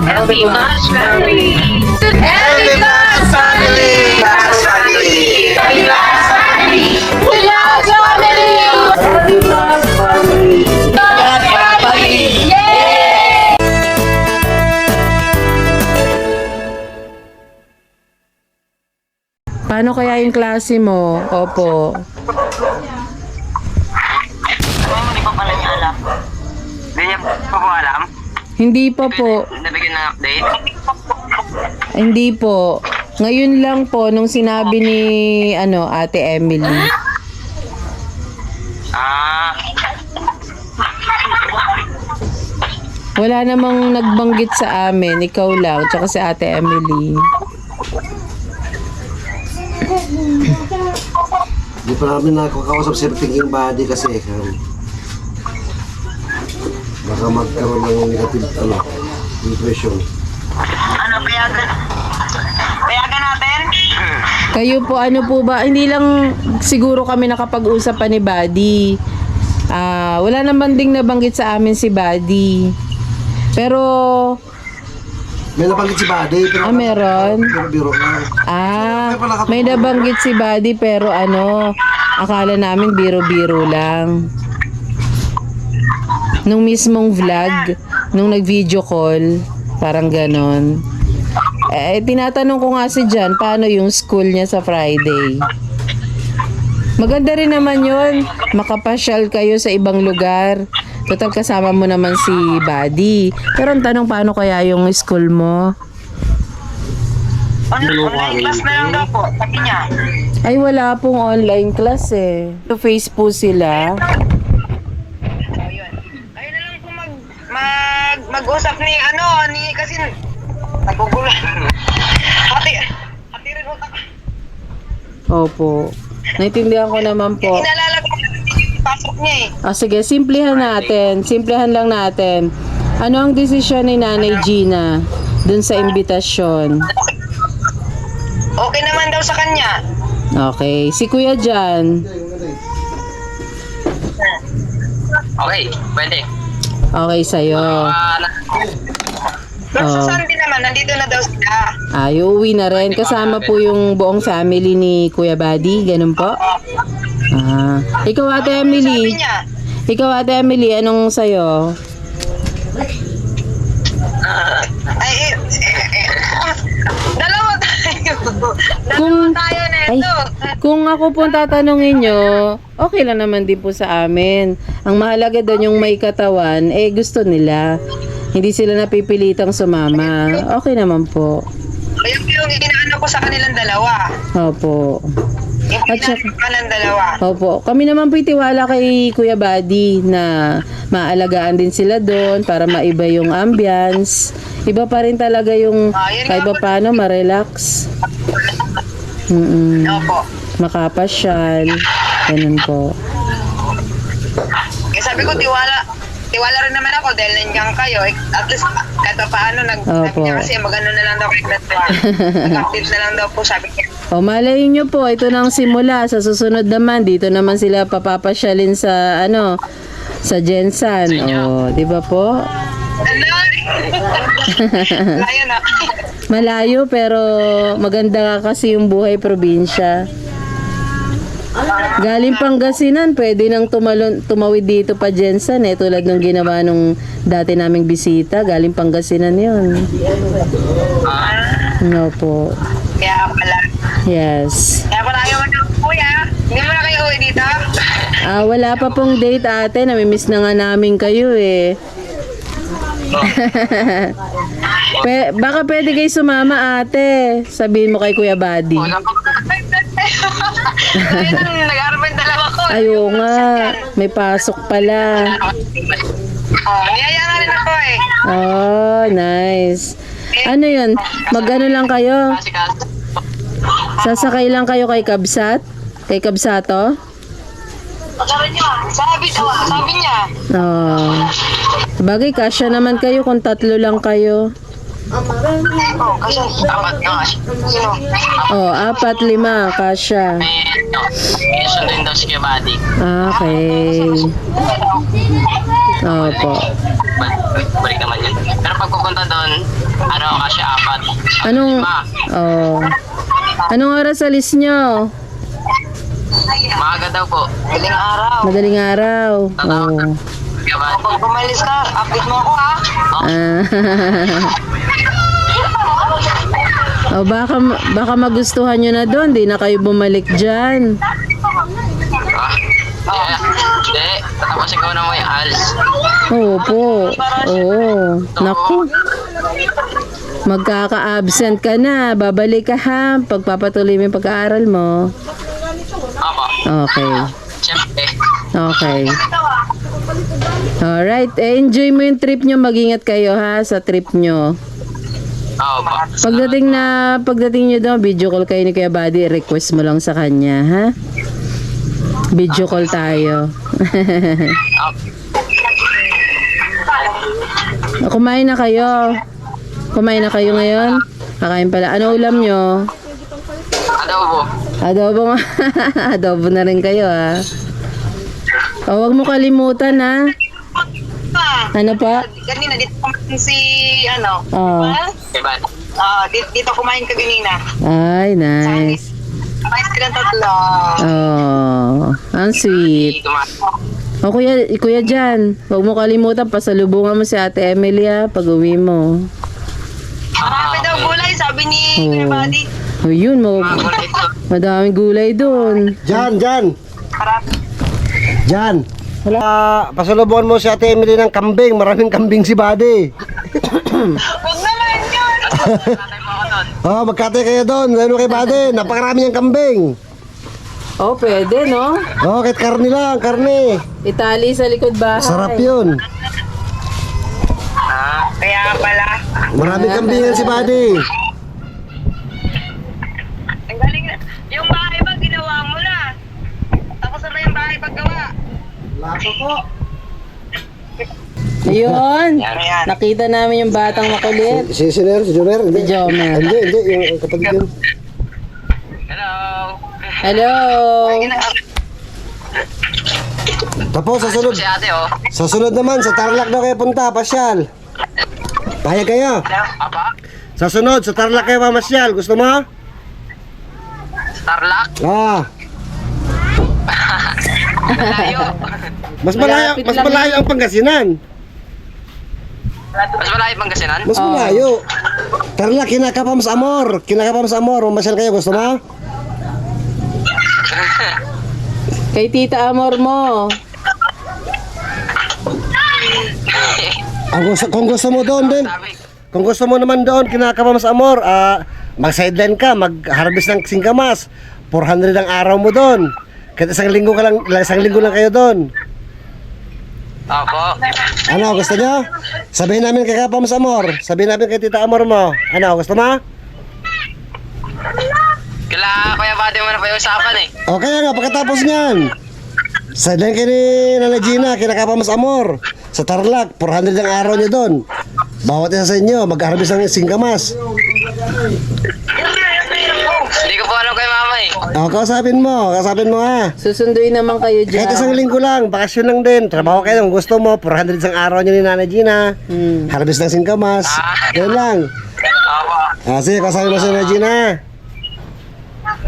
Happy Match Family! Happy Match Family! Match Family! Happy Match Family! We love family! Happy Match Family! Match Family! Yay! Paano kaya yung klase mo? Opo. Hindi pa pala niya alam. Hindi niya pa po alam. Hindi pa po. Nabigyan ng update. Hindi po. Ngayon lang po nung sinabi ni Ate Emily. Ah, Wala namang nagbanggit sa amin, ikaw lang, tsaka si Ate Emily. Hindi pa namin nakakausap si thinking body kasi baka magkaroon ng negative impression. ano, payagan? Payagan natin? Kayo po, ano po ba? Hindi lang siguro kami nakapag-usap pa ni Buddy. Wala naman ding nabanggit sa amin si Buddy. Pero, May nabanggit si body pero meron? pero biro lang. May nabanggit si Buddy pero akala namin biro-biro lang. Nung mismong vlog, nung nag-video call, parang ganon. Tinatanong ko nga si Jan, paano yung school niya sa Friday? Maganda rin naman yun. Makapasyal kayo sa ibang lugar. Total kasama mo naman si Buddy. Pero ang tanong, paano kaya yung school mo? Online class na lang daw po, sabi niya. Ay, wala pong online class eh. Face po sila. Ayun. Ayun na lang po mag-usap ni kasi nagugulo. Hati rin utak. Opo. Naintindihan ko naman po. Inalala ko pasok niya eh. Sige, simplihan natin. Simplihan lang natin. Ano ang desisyon ni Nanay Gina dun sa imbitasyon? Okay naman daw sa kanya. Okay. Si Kuya Jan. Okay, pwede. Okay sa'yo. Pero sa Sunday naman, nandito na daw sila. Ay, uuwi na rin. Kasama po yung buong family ni Kuya Buddy. Ganun po? Ikaw, Ate Sabi Emily. niya, Anong sa'yo? dalawa tayo. Kung- Tayo na Ay, ito. kung ako po tatanungin nyo, okay lang naman din po sa amin. Ang mahalaga doon yung may katawan, gusto nila. Hindi sila napipilitang sumama. Okay naman po. Ayun yung inaano ko sa kanilang dalawa. Opo. Yung At inaano ko sa kanilang dalawa. Opo. Kami naman po tiwala kay Kuya Buddy na maalagaan din sila doon para maiba yung ambience. Iba pa rin talaga yung kahit pa paano ma-relax. Opo. Makapasyal. Ganun po. Sabi ko, tiwala rin naman ako dahil nandiyan kayo. At least, kahit pa paano, Opo. sabi niya kasi magano na lang daw kayo nag-active na lang daw po, sabi niya. O malayin nyo po, ito na ang simula. Sa susunod naman, dito naman sila papapasyalin sa sa Jensan. O, di ba po? Layo na. Malayo pero maganda kasi yung buhay probinsya. Galing Pangasinan, pwede nang tumawid dito pa Jensan tulad nung ginawa nung dati naming bisita. Galing Pangasinan yun. No po. Kaya pala. Yes. Kaya pala ayaw mo kuya. Hindi mo na kayo uwi dito? Wala pa pong date ate. Namimiss na nga namin kayo eh. Baka pwede kayo sumama ate. Sabihin mo kay Kuya Buddy. Nag-aaral pa yung dalawa ko. Ayaw nga. May pasok pala. Niyaya nga rin ako eh. Oh, nice. Ano yun? Mag-ano lang kayo? Sasakay lang kayo kay Kabsat? Kay Kabsato? Sabi niya. Oh. Bagay, kasya naman kayo kung 3 lang kayo. Kasi dapat nga. Sino? Oh, 4, 5, kasya. May sundin daw si Kuya Buddy. Okay. Opo. Balik naman yun. Pero pag pupunta doon, Kasi apat. Anong, oh, anong oras alis nyo? Maaga daw po. Galing araw. Madaling araw. Oh. Pag umalis ka, update mo ako ha. Ah. Oh, baka magustuhan nyo na doon, di na kayo bumalik dyan. Hindi. Tatapasin ko na mo yung ALS. Opo. Oo. Naku. Magkaka-absent ka na. Babalik ka ha. Pagpapatuloy mo yung pag-aaral mo. Opo. Okay. Siyempre. Okay. Alright. Enjoy mo yung trip nyo. Mag-ingat kayo ha sa trip nyo. Opo. Pagdating nyo doon, video call kayo ni Kuya Buddy. Request mo lang sa kanya ha. Video call tayo. Kumain na kayo. Kumain na kayo ngayon? Kakain pala. Ano ulam nyo? Adobo. Adobo nga. Adobo na rin kayo ha. O, huwag mo kalimutan ha. Ano pa? Kanina, dito kumain si, Oh. Diba? dito kumain ka kanina. Ay, nice. Kumain silang tatlo. Oh, ang sweet. O kuya Jan, huwag mo kalimutan, pasalubungan mo si Ate Emily ha, pag uwi mo. Marami daw gulay, sabi ni Kuya Buddy. O yun, madaming gulay doon. Jan, Jan. Marami. Jan. Pasalubungan mo si Ate Emily ng kambing. Maraming kambing si Buddy. Huwag naman yun. Oh, magkate kayo doon. Ano kay Buddy? Napakarami niyang kambing. Oh, pwede no? Oh, kahit karne lang, karne. Itali sa likod bahay. Sarap yun. Kaya pala. Maraming kambingan si Buddy. Ang galing na. Yung bahay ba, ginawa mo na. Tapos na ba yung bahay paggawa? Lapo po. Ayun. Ayan. Nakita namin yung batang makulit. Si Jomer? Si Jomer. Hindi. Yung kapatid yun. Hello. Hello. Tapos Si ate oh. sa sunod naman, sa Tarlac daw kayo punta, pasyal. Payag kayo. Apa? Sa sunod, sa Tarlac kayo mamasyal. Gusto mo? Tarlac. Ah, Malayo. mas Malapit lang malayo ang Pangasinan. Mas malayo Pangasinan? Mas malayo. Tarlac, Kinakapam sa Amor. Mamasyal kayo, gusto mo? Kay Tita Amor mo. Kung gusto mo doon din. Sabi. Kung gusto mo naman doon, Kinakapam sa Amor, mag-sideline ka, mag-harvest ng singkamas. 400 ang araw mo doon. Kahit isang linggo lang kayo doon. Opo. Ano, gusto nyo? Sabihin namin kay Kapam sa Amor. Sabihin namin kay Tita Amor mo. Ano, gusto mo? Kila Kuya Buddy mo na pa yung usapan eh. O kaya nga, pagkatapos niyan, sideline kayo ni Nana Gina, Kinakapam sa Amor. Sa Tarlac, 400 ang araw nyo doon. Bawat isa sa inyo, mag-harvest ng singkamas. Hindi ko po alam kay mama eh. O, kausapin mo ha. Susunduin naman kayo dyan. Kahit isang linggo lang, bakasyon lang din. Trabaho kayo kung gusto mo, 400 isang araw nyo ni Nana Gina. Harvest ng singkamas. Ganun lang. Opo. Sige, kausapin mo si Nana Gina.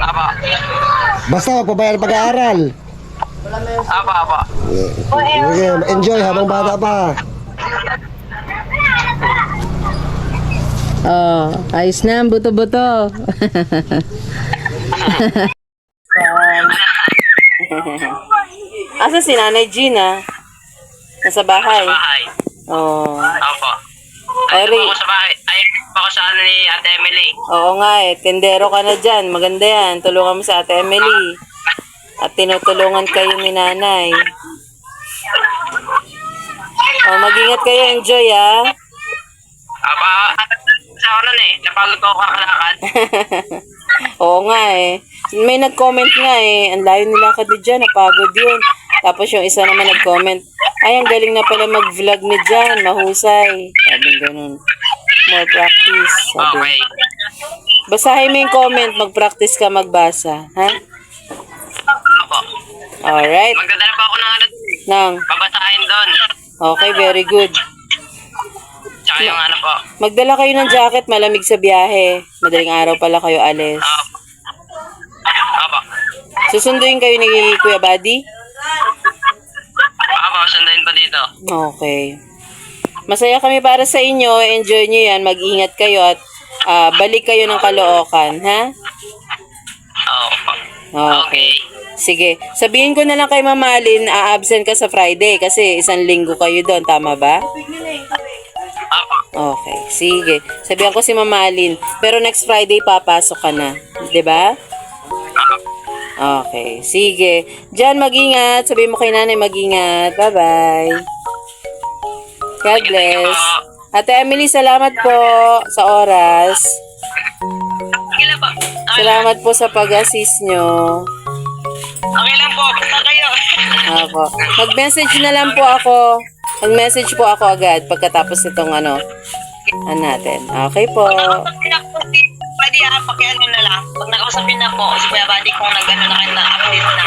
Opo. Basta, magpabayar ng pag-aaral. Opo. Okay, enjoy habang bata pa. Oh, ayos na, buto-buto. Asa si Nanay Gina? Nasa bahay. Bahay. Oh. Opo. Ay, Ayun po ako sa bahay. Ayun po ako sa ano ni Ate Emily. Oo nga eh, tendero ka na dyan. Maganda yan. Tulungan mo sa Ate Emily. At tinutulungan kayo ni Nanay. Oh, mag-ingat kayo. Enjoy ah. Apa, sa ako nun eh. Napagod ko ako kakalakad. Oo nga eh. May nag-comment nga eh. Ang layo nila ka dyan. Napagod yun. Tapos yung isa naman nag-comment. Ay, ang galing na pala mag-vlog ni Jan. Mahusay. Sabi ganun. More practice. Sabi. Okay. Basahin mo yung comment. Mag-practice ka magbasa. Ha? Opo. Alright. Magdadala pa ako ng ano. Nang. Babasahin doon. Okay, very good. Tsaka yung ano po. Magdala kayo ng jacket, malamig sa biyahe. Madaling araw pala kayo alis. Opo. Susunduin kayo ni Kuya Buddy? Opo, sundayin pa dito. Okay. Masaya kami para sa inyo. Enjoy nyo yan. Mag-ingat kayo at balik kayo ng Caloocan, ha? Opo. Okay. Sige. Sabihin ko na lang kay Mama Alin, absent ka sa Friday kasi isang linggo kayo doon. Tama ba? Opo. Okay. Sige. Sabihan ko si Mama Alin. Pero next Friday papasok ka na. 'Di ba? Okay. Sige. Diyan mag-ingat. Sabihin mo kay nanay mag-ingat. Bye-bye. God bless. Ate Emily, salamat po sa oras. Okay lang po. Salamat po sa pag-assist nyo. Okay lang po. Basta kayo. Ako. Mag-message na lang po ako. Mag-message po ako agad pagkatapos itong natin. Okay po. Nakausapin na po si Buddy pakiano na lang. Pag nakausapin na po, si Kuya Buddy kung nag-ano na kayo na-update na.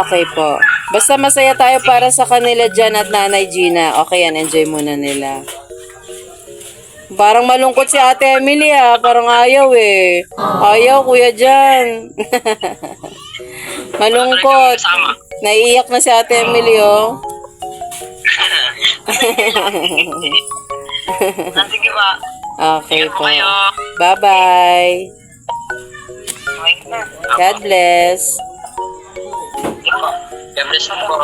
Okay po. Basta masaya tayo para sa kanila dyan at Nanay Gina. Okay yan, enjoy muna nila. Parang malungkot si Ate Emily Parang ayaw eh. Ayaw kuya dyan. Malungkot. Naiiyak na si Ate Emily Sige ba? Okay Ingat po. kayo. Bye-bye. Okay na. God bless. God bless po.